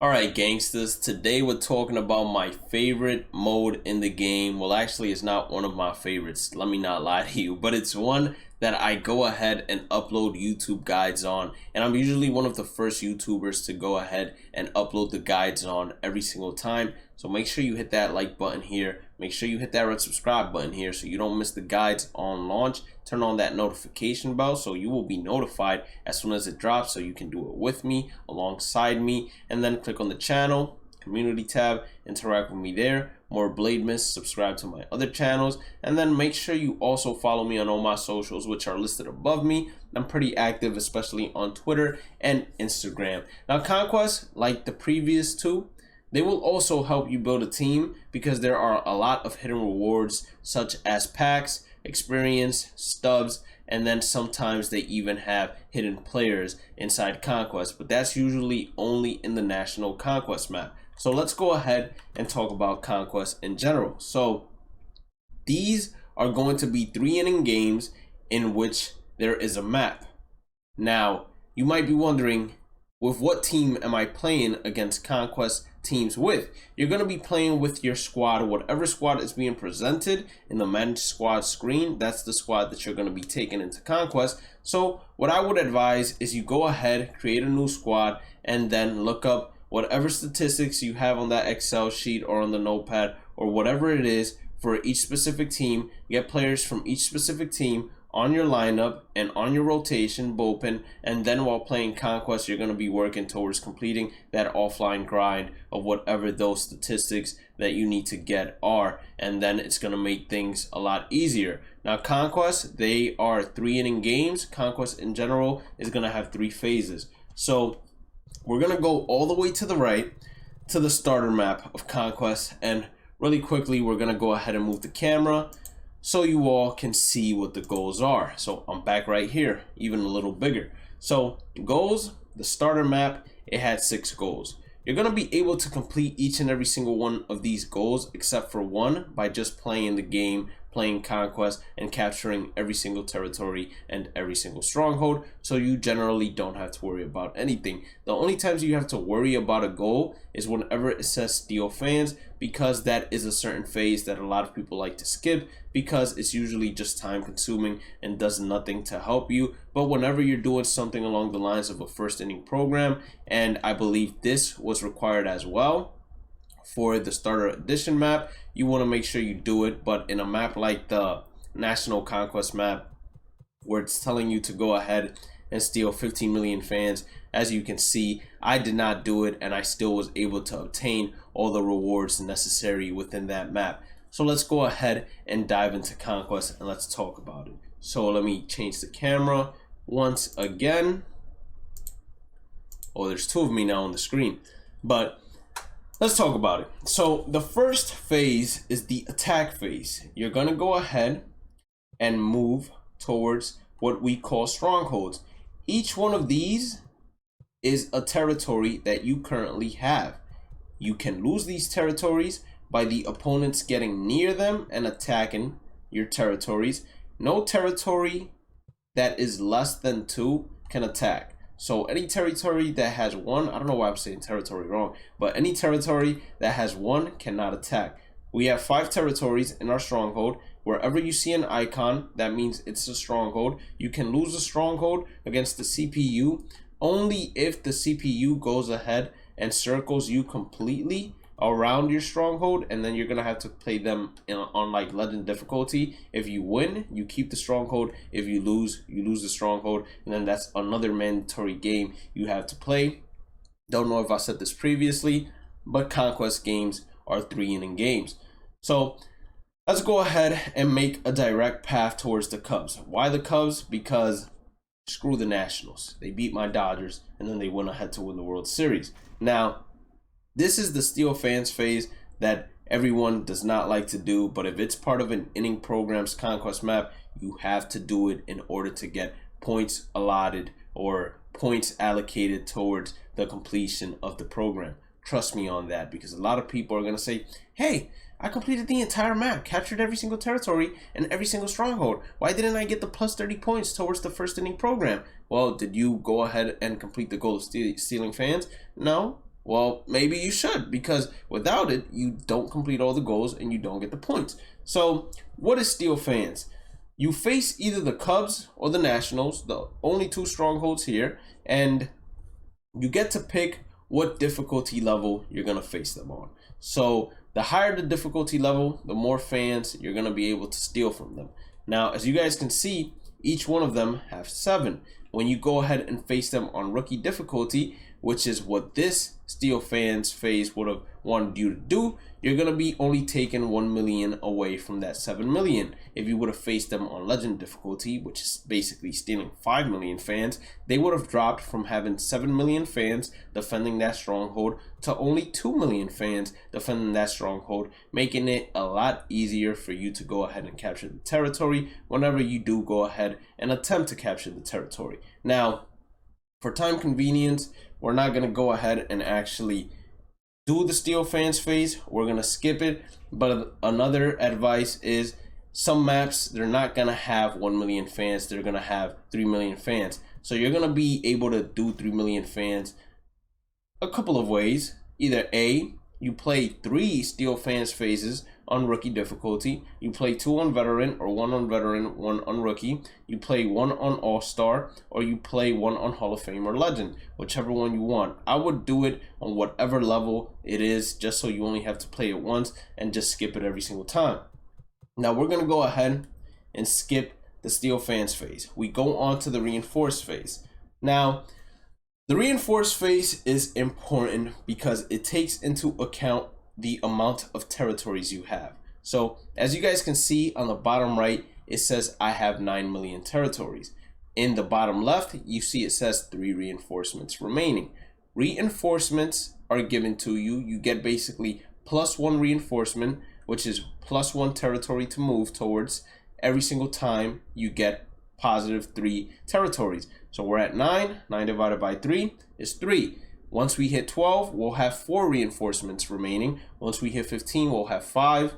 Alright gangsters, today we're talking about my favorite mode in the game. Well, actually it's not one of my favorites, let me not lie to you, but it's one that I go ahead and upload YouTube guides on, and I'm usually one of the first YouTubers to go ahead and upload the guides on every single time. So make sure you hit that like button here, make sure you hit that red subscribe button here so you don't miss the guides on launch. Turn on that notification bell so you will be notified as soon as it drops, so you can do it with me, alongside me, and then click on the channel community tab, interact with me there, more Bhlademyst, subscribe to my other channels, and then make sure you also follow me on all my socials, which are listed above me. I'm pretty active, especially on Twitter and Instagram. Now Conquest, like the previous two, they will also help you build a team because there are a lot of hidden rewards such as packs, experience, stubs, and then sometimes they even have hidden players inside Conquest, but that's usually only in the National Conquest map. So let's go ahead and talk about Conquest in general. So these are going to be 3-inning games in which there is a map. Now, you might be wondering, with what team am I playing against Conquest teams with? You're going to be playing with your squad, whatever squad is being presented in the manage squad screen. That's the squad that you're going to be taking into Conquest. So what I would advise is you go ahead, create a new squad, and then look up whatever statistics you have on that Excel sheet or on the notepad or whatever it is for each specific team. Get players from each specific team on your lineup and on your rotation bullpen, and then while playing Conquest you're going to be working towards completing that offline grind of whatever those statistics that you need to get are, and then it's going to make things a lot easier. Now Conquest, they are 3-inning games. Conquest in general is going to have 3 phases. So we're going to go all the way to the right to the starter map of Conquest, and really quickly we're going to go ahead and move the camera so you all can see what the goals are. So I'm back right here, even a little bigger. So goals, the starter map, it had 6 goals. You're going to be able to complete each and every single one of these goals except for one by just playing the game, playing Conquest, and capturing every single territory and every single stronghold, so you generally don't have to worry about anything. The only times you have to worry about a goal is whenever it says steal fans, because that is a certain phase that a lot of people like to skip because it's usually just time consuming and does nothing to help you. But whenever you're doing something along the lines of a first inning program, and I believe this was required as well for the starter edition map, you want to make sure you do it. But in a map like the National Conquest map, where it's telling you to go ahead and steal 15 million fans, as you can see, I did not do it, and I still was able to obtain all the rewards necessary within that map. So let's go ahead and dive into Conquest and let's talk about it. So let me change the camera once again. Oh, there's 2 of me now on the screen, but let's talk about it. So the first phase is the attack phase. You're gonna go ahead and move towards what we call strongholds. Each one of these is a territory that you currently have. You can lose these territories by the opponents getting near them and attacking your territories. No territory that is less than 2 can attack. So any territory that has 1, I don't know why I'm saying territory wrong, but any territory that has 1 cannot attack. We have 5 territories in our stronghold. Wherever you see an icon, that means it's a stronghold. You can lose a stronghold against the CPU only if the CPU goes ahead and circles you completely around your stronghold, and then you're gonna have to play them on like legend difficulty. If you win, you keep the stronghold. If you lose the stronghold, and then that's another mandatory game you have to play. Don't know if I said this previously, but Conquest games are 3-inning games. So let's go ahead and make a direct path towards the Cubs. Why the Cubs? Because screw the Nationals. They beat my Dodgers, and then they went ahead to win the World Series. Now, this is the steal fans phase that everyone does not like to do, but if it's part of an inning program's Conquest map, you have to do it in order to get points allotted or points allocated towards the completion of the program. Trust me on that, because a lot of people are going to say, hey, I completed the entire map, captured every single territory and every single stronghold. Why didn't I get the plus 30 points towards the first inning program? Well, did you go ahead and complete the goal of stealing fans? No. Well, maybe you should, because without it, you don't complete all the goals and you don't get the points. So, what is Steel Fans? You face either the Cubs or the Nationals, the only two strongholds here, and you get to pick what difficulty level you're going to face them on. So, the higher the difficulty level, the more fans you're going to be able to steal from them. Now, as you guys can see, each one of them have 7. When you go ahead and face them on rookie difficulty, which is what this Steel Fans phase would have wanted you to do, you're going to be only taking 1 million away from that 7 million. If you would have faced them on legend difficulty, which is basically stealing 5 million fans, they would have dropped from having 7 million fans defending that stronghold to only 2 million fans defending that stronghold, making it a lot easier for you to go ahead and capture the territory whenever you do go ahead and attempt to capture the territory. Now, for time convenience, we're not going to go ahead and actually do the Steel Fans phase. We're going to skip it. But another advice is some maps, they're not going to have 1 million fans. They're going to have 3 million fans. So you're going to be able to do 3 million fans a couple of ways. Either A, you play 3 Steel Fans phases on rookie difficulty. You play 2 on veteran, or 1 on veteran, 1 on rookie. You play 1 on all-star, or you play 1 on Hall of Fame or legend, whichever one you want. I would do it on whatever level it is, just so you only have to play it once and just skip it every single time. Now we're going to go ahead and skip the Steel Fans phase. We go on to the Reinforced phase. Now, the Reinforced phase is important because it takes into account the amount of territories you have. So as you guys can see on the bottom right, it says I have 9 million territories. In the bottom left, you see it says 3 reinforcements remaining. Reinforcements are given to you. You get basically +1 reinforcement, which is +1 territory to move towards every single time you get +3 territories. So we're at 9. 9 divided by 3 is 3. Once we hit 12, we'll have 4 reinforcements remaining. Once we hit 15, we'll have 5.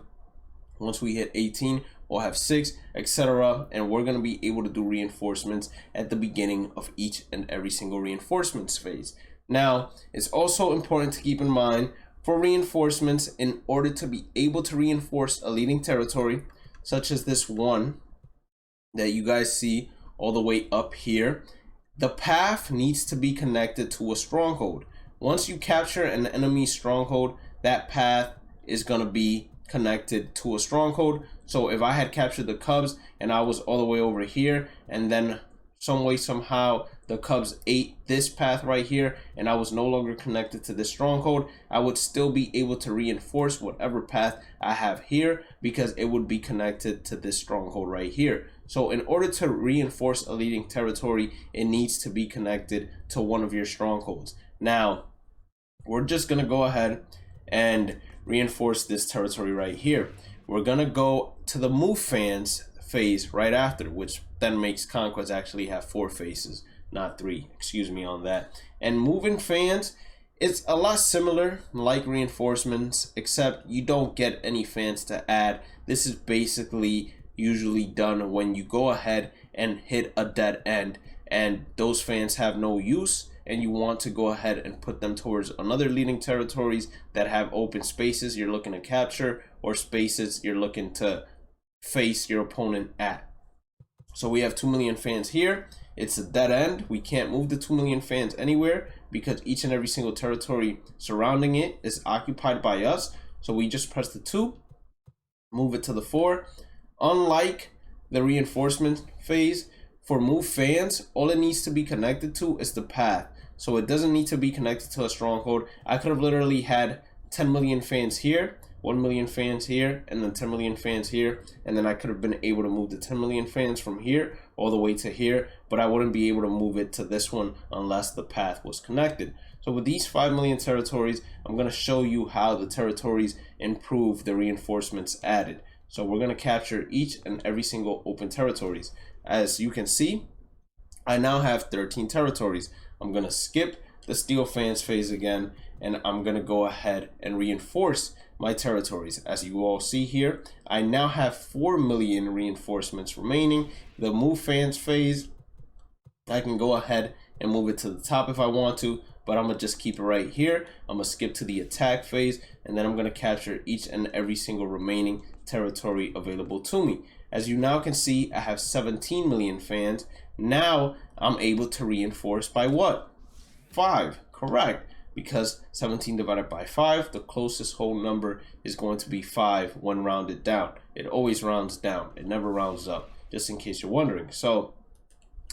Once we hit 18, we'll have 6, etc. And we're going to be able to do reinforcements at the beginning of each and every single reinforcements phase. Now, it's also important to keep in mind for reinforcements, in order to be able to reinforce a leading territory, such as this one that you guys see all the way up here, the path needs to be connected to a stronghold. Once you capture an enemy stronghold, that path is going to be connected to a stronghold. So if I had captured the Cubs and I was all the way over here, and then some way, somehow, the Cubs ate this path right here, and I was no longer connected to this stronghold, I would still be able to reinforce whatever path I have here, because it would be connected to this stronghold right here. So in order to reinforce a leading territory, it needs to be connected to one of your strongholds. Now, we're just going to go ahead and reinforce this territory right here. We're going to go to the Move Fans phase right after, which then makes Conquest actually have 4 phases, not 3. Excuse me on that. And Moving Fans, it's a lot similar like reinforcements, except you don't get any fans to add. This is basically usually done when you go ahead and hit a dead end and those fans have no use, and you want to go ahead and put them towards another leading territories that have open spaces you're looking to capture, or spaces you're looking to face your opponent at. So we have 2 million fans here. It's a dead end. We can't move the 2 million fans anywhere because each and every single territory surrounding it is occupied by us. So we just press the 2, move it to the 4. Unlike the reinforcement phase, for Move Fans, all it needs to be connected to is the path. So it doesn't need to be connected to a stronghold. I could have literally had 10 million fans here, 1 million fans here, and then 10 million fans here, and then I could have been able to move the 10 million fans from here all the way to here, but I wouldn't be able to move it to this one unless the path was connected. So with these 5 million territories, I'm going to show you how the territories improve the reinforcements added. So we're going to capture each and every single open territories. As you can see, I now have 13 territories. I'm going to skip the Steel Fans phase again, and I'm going to go ahead and reinforce my territories. As you all see here, I now have 4 million reinforcements remaining. The Move Fans phase, I can go ahead and move it to the top if I want to. but I'm gonna just keep it right here. I'm gonna skip to the attack phase, and then I'm gonna capture each and every single remaining territory available to me. As you now can see, I have 17 million fans. Now I'm able to reinforce by what? 5, correct. Because 17 divided by 5, the closest whole number is going to be 5 when rounded down. It always rounds down, it never rounds up, just in case you're wondering. So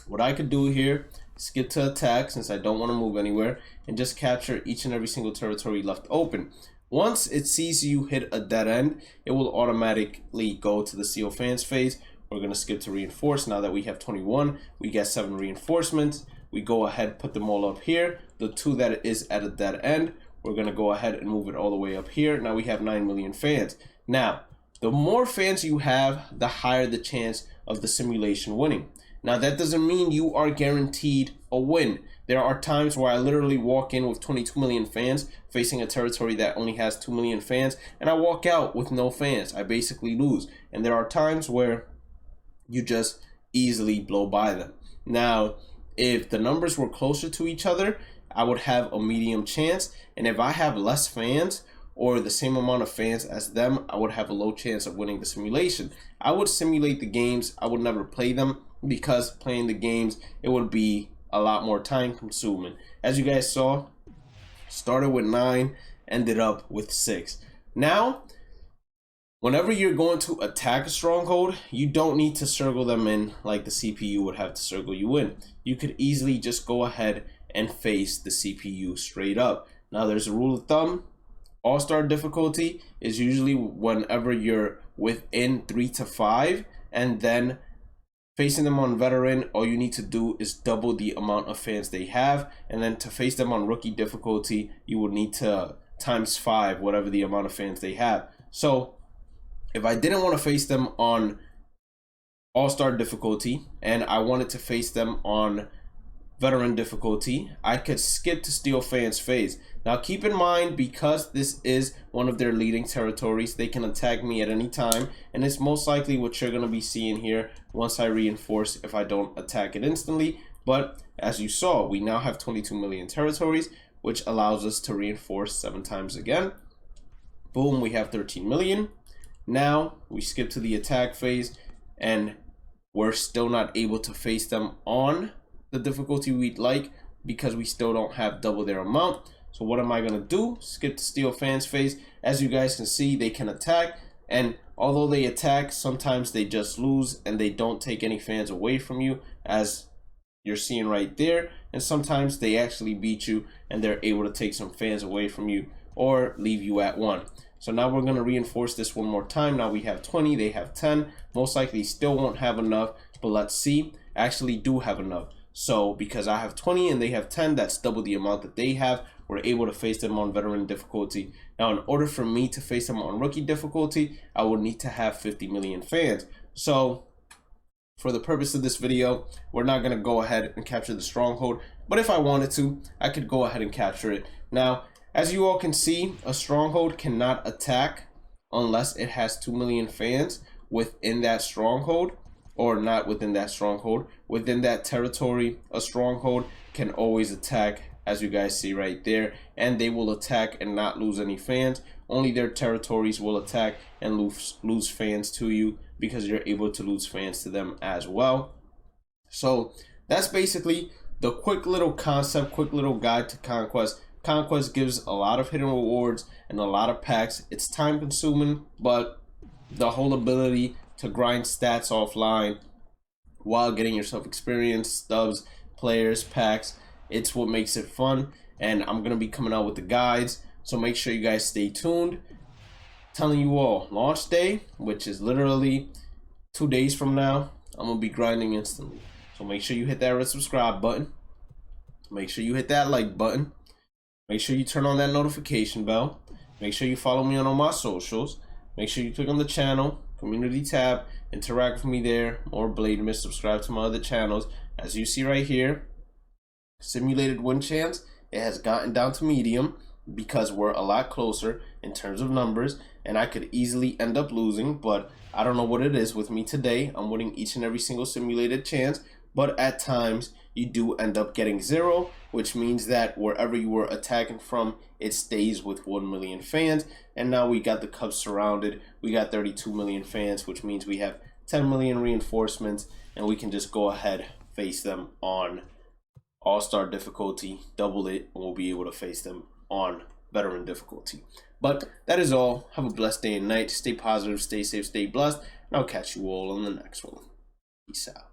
what I could do here, skip to attack since I don't want to move anywhere, and just capture each and every single territory left open. Once it sees you hit a dead end, it will automatically go to the seal fans phase. We're going to skip to reinforce. Now that we have 21, we get 7 reinforcements. We go ahead, put them all up here. The 2 that is at a dead end, we're going to go ahead and move it all the way up here. Now we have 9 million fans. Now, the more fans you have, the higher the chance of the simulation winning. Now, that doesn't mean you are guaranteed a win. There are times where I literally walk in with 22 million fans facing a territory that only has 2 million fans, and I walk out with no fans. I basically lose. And there are times where you just easily blow by them. Now, if the numbers were closer to each other, I would have a medium chance. And if I have less fans or the same amount of fans as them, I would have a low chance of winning the simulation. I would simulate the games. I would never play them, because playing the games, it would be a lot more time consuming. As you guys saw, started with 9, ended up with 6. Now, whenever you're going to attack a stronghold, you don't need to circle them in like the CPU would have to circle you in. You could easily just go ahead and face the CPU straight up. Now, there's a rule of thumb. All-star difficulty is usually whenever you're within 3 to 5, and then facing them on veteran, all you need to do is double the amount of fans they have. And then to face them on rookie difficulty, you will need to times 5 whatever the amount of fans they have. So if I didn't want to face them on all-star difficulty and I wanted to face them on veteran difficulty, I could skip to steel fans phase. Now keep in mind, because this is one of their leading territories, they can attack me at any time, and it's most likely what you're going to be seeing here once I reinforce if I don't attack it instantly. But as you saw, we now have 22 million territories, which allows us to reinforce 7 times again. Boom, we have 13 million. Now we skip to the attack phase, and we're still not able to face them on the difficulty we'd like, because we still don't have double their amount. So what am I going to do? Skip to steel fans phase. As you guys can see, they can attack, and although they attack, sometimes they just lose and they don't take any fans away from you, as you're seeing right there. And sometimes they actually beat you and they're able to take some fans away from you or leave you at 1. So now we're going to reinforce this one more time. Now we have 20, they have 10. Most likely still won't have enough, but let's see. Actually do have enough. So because I have 20 and they have 10, that's double the amount that they have. We're able to face them on veteran difficulty. Now, in order for me to face them on rookie difficulty, I would need to have 50 million fans. So for the purpose of this video, we're not going to go ahead and capture the stronghold. But if I wanted to, I could go ahead and capture it. Now, as you all can see, a stronghold cannot attack unless it has 2 million fans within that stronghold, or not within that stronghold. Within that territory, a stronghold can always attack, as you guys see right there, and they will attack and not lose any fans. Only their territories will attack and lose fans to you, because you're able to lose fans to them as well. So that's basically the quick little concept, quick little guide to Conquest. Conquest gives a lot of hidden rewards and a lot of packs. It's time consuming, but the whole ability to grind stats offline while getting yourself experience, stubs, players, packs, it's what makes it fun. And I'm going to be coming out with the guides, so make sure you guys stay tuned. Telling you all, launch day, which is literally 2 days from now, I'm going to be grinding instantly. So make sure you hit that red subscribe button. Make sure you hit that like button. Make sure you turn on that notification bell. Make sure you follow me on all my socials. Make sure you click on the channel, community tab, interact with me there. More Bhlademyst, subscribe to my other channels. As you see right here, simulated win chance, it has gotten down to medium because we're a lot closer in terms of numbers, and I could easily end up losing, but I don't know what it is with me today. I'm winning each and every single simulated chance, but at times you do end up getting 0, which means that wherever you were attacking from, it stays with 1 million fans. And now we got the Cubs surrounded. We got 32 million fans, which means we have 10 million reinforcements, and we can just go ahead, face them on All-Star difficulty, double it, and we'll be able to face them on veteran difficulty. But that is all. Have a blessed day and night. Stay positive, stay safe, stay blessed, and I'll catch you all on the next one. Peace out.